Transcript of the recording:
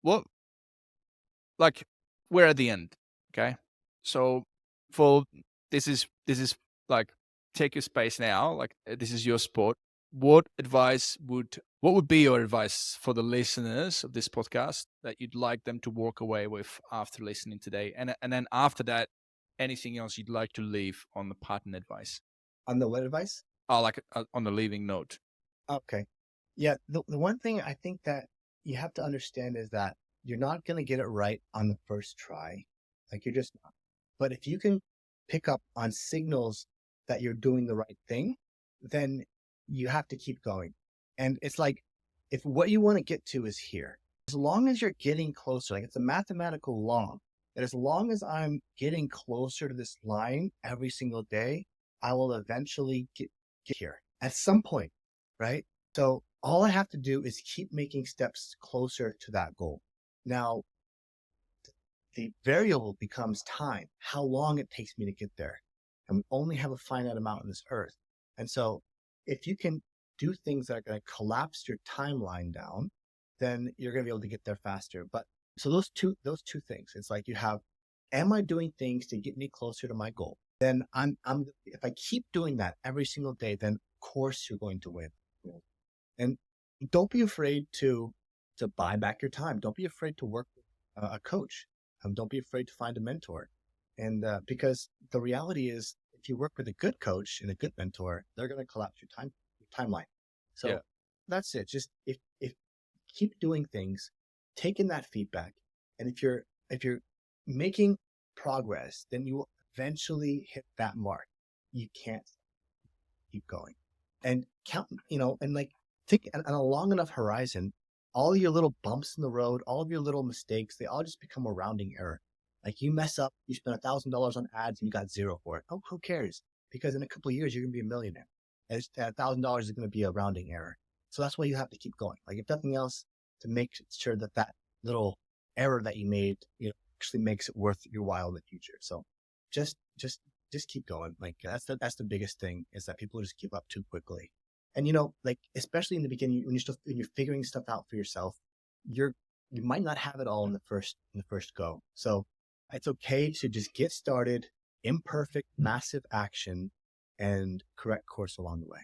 what, like, we're at the end. Okay. So for this is like, take your space now. Like, this is your sport. What would be your advice for the listeners of this podcast that you'd like them to walk away with after listening today? And then after that, anything else you'd like to leave on the pattern advice? On the what advice? Like on the leaving note. Okay. Yeah. The one thing I think that you have to understand is that you're not going to get it right on the first try. Like you're just not. But if you can pick up on signals that you're doing the right thing, then you have to keep going. And it's like, if what you want to get to is here, as long as you're getting closer, like it's a mathematical law, that as long as I'm getting closer to this line every single day, I will eventually get here at some point, right? So all I have to do is keep making steps closer to that goal. Now, the variable becomes time, how long it takes me to get there. And we only have a finite amount on this earth. And so if you can do things that are going to collapse your timeline down, then you're going to be able to get there faster. But so those two things, it's like you have, am I doing things to get me closer to my goal? Then if I keep doing that every single day, then of course you're going to win. And don't be afraid to buy back your time. Don't be afraid to work with a coach. Don't be afraid to find a mentor. And because the reality is, if you work with a good coach and a good mentor, they're going to collapse your timeline. Yeah. So that's it. Just if keep doing things, taking that feedback, and if you're making progress, then you will eventually hit that mark. You can't keep going and count. And like think on a long enough horizon, all your little bumps in the road, all of your little mistakes, they all just become a rounding error. Like you mess up, you spend $1,000 on ads and you got zero for it. Oh, who cares? Because in a couple of years, you're going to be a millionaire. And $1,000 is going to be a rounding error. So that's why you have to keep going. Like if nothing else, to make sure that that little error that you made, actually makes it worth your while in the future. So just keep going. Like that's the biggest thing, is that people just give up too quickly. And like especially in the beginning, when you're figuring stuff out for yourself, you might not have it all in the first go. So it's okay to just get started, imperfect, massive action, and correct course along the way.